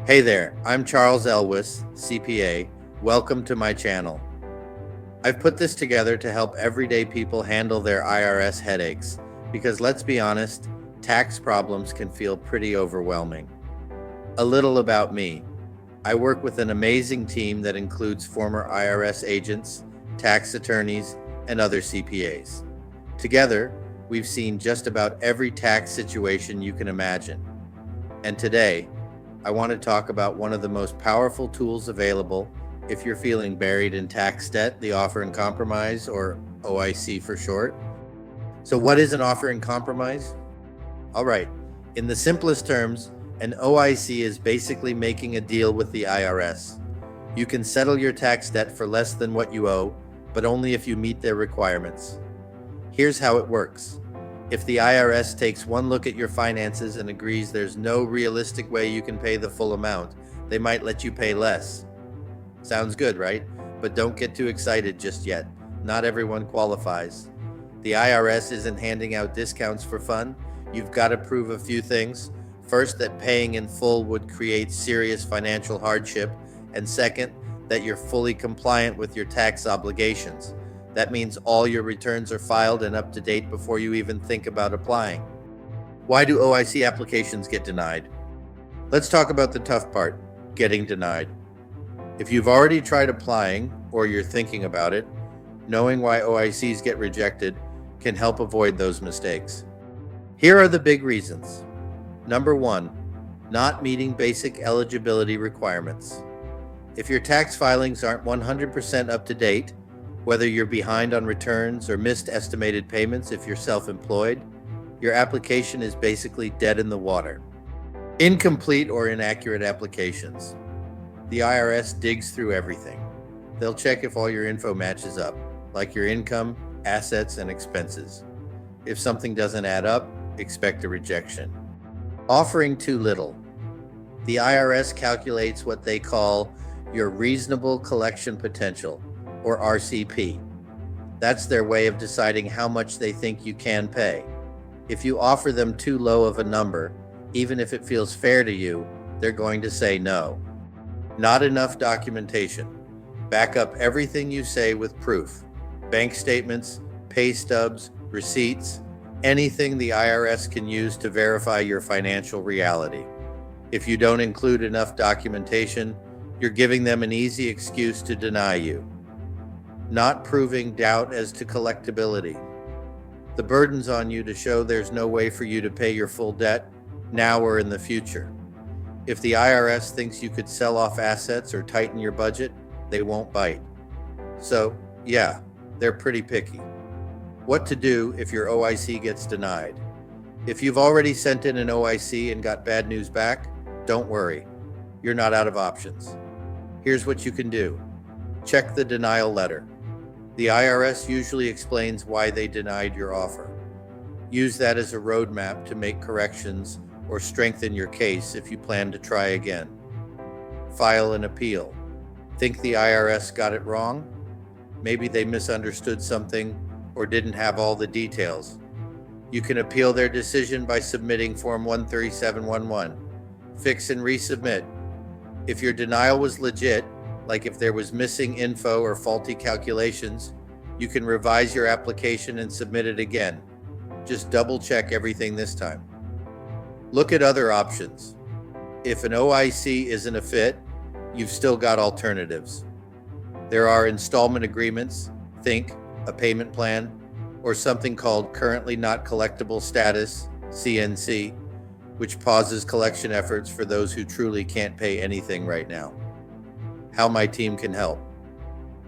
Hey there, I'm Charles Elwis, CPA. Welcome to my channel. I've put this together to help everyday people handle their IRS headaches because let's be honest, tax problems can feel pretty overwhelming. A little about me. I work with an amazing team that includes former IRS agents, tax attorneys, and other CPAs. Together, we've seen just about every tax situation you can imagine. And today, I want to talk about one of the most powerful tools available if you're feeling buried in tax debt, the offer in compromise, or OIC for short. So what is an offer in compromise? All right, in the simplest terms, an OIC is basically making a deal with the IRS. You can settle your tax debt for less than what you owe, but only if you meet their requirements. Here's how it works. If the IRS takes one look at your finances and agrees there's no realistic way you can pay the full amount, they might let you pay less. Sounds good, right? But don't get too excited just yet. Not everyone qualifies. The IRS isn't handing out discounts for fun. You've got to prove a few things. First, that paying in full would create serious financial hardship, and second, that you're fully compliant with your tax obligations. That means all your returns are filed and up to date before you even think about applying. Why do OIC applications get denied? Let's talk about the tough part, getting denied. If you've already tried applying or you're thinking about it, knowing why OICs get rejected can help avoid those mistakes. Here are the big reasons. Number one, not meeting basic eligibility requirements. If your tax filings aren't 100% up to date, whether you're behind on returns or missed estimated payments if you're self-employed, your application is basically dead in the water. Incomplete or inaccurate applications. The IRS digs through everything. They'll check if all your info matches up, like your income, assets, and expenses. If something doesn't add up, expect a rejection. Offering too little. The IRS calculates what they call your reasonable collection potential, or RCP. That's their way of deciding how much they think you can pay. If you offer them too low of a number, even if it feels fair to you, they're going to say no. Not enough documentation. Back up everything you say with proof. Bank statements, pay stubs, receipts, anything the IRS can use to verify your financial reality. If you don't include enough documentation, you're giving them an easy excuse to deny you. Not proving doubt as to collectability. The burden's on you to show there's no way for you to pay your full debt, now or in the future. If the IRS thinks you could sell off assets or tighten your budget, they won't bite. So, yeah, they're pretty picky. What to do if your OIC gets denied? If you've already sent in an OIC and got bad news back, don't worry. You're not out of options. Here's what you can do. Check the denial letter. The IRS usually explains why they denied your offer. Use that as a roadmap to make corrections or strengthen your case if you plan to try again. File an appeal. Think the IRS got it wrong? Maybe they misunderstood something or didn't have all the details. You can appeal their decision by submitting Form 13711. Fix and resubmit. If your denial was legit, like if there was missing info or faulty calculations, you can revise your application and submit it again. Just double check everything this time. Look at other options. If an OIC isn't a fit, you've still got alternatives. There are installment agreements, think a payment plan, or something called currently not collectible status, CNC, which pauses collection efforts for those who truly can't pay anything right now. How my team can help.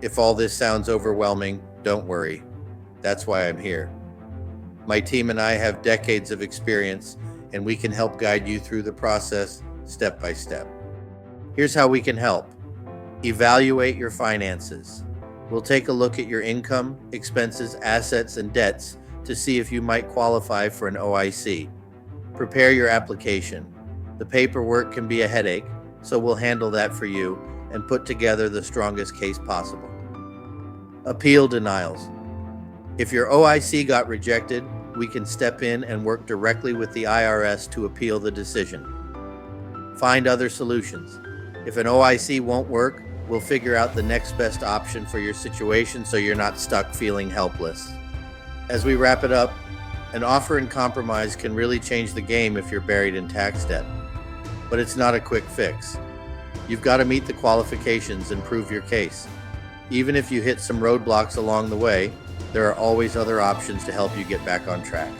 If all this sounds overwhelming, don't worry. That's why I'm here. My team and I have decades of experience, and we can help guide you through the process step by step. Here's how we can help. Evaluate your finances. We'll take a look at your income, expenses, assets, and debts to see if you might qualify for an OIC. Prepare your application. The paperwork can be a headache, so we'll handle that for you and put together the strongest case possible. Appeal denials. If your OIC got rejected, we can step in and work directly with the IRS to appeal the decision. Find other solutions. If an OIC won't work, we'll figure out the next best option for your situation so you're not stuck feeling helpless. As we wrap it up, an offer in compromise can really change the game if you're buried in tax debt. But it's not a quick fix. You've got to meet the qualifications and prove your case. Even if you hit some roadblocks along the way, there are always other options to help you get back on track.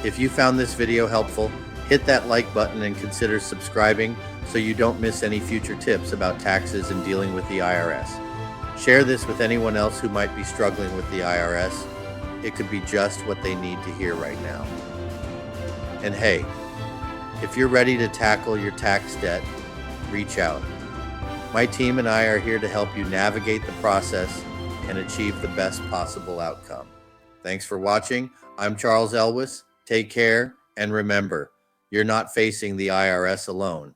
If you found this video helpful, hit that like button and consider subscribing so you don't miss any future tips about taxes and dealing with the IRS. Share this with anyone else who might be struggling with the IRS. It could be just what they need to hear right now. And hey, if you're ready to tackle your tax debt, reach out. My team and I are here to help you navigate the process and achieve the best possible outcome. Thanks for watching. I'm Charles Elwis. Take care, and remember, you're not facing the IRS alone.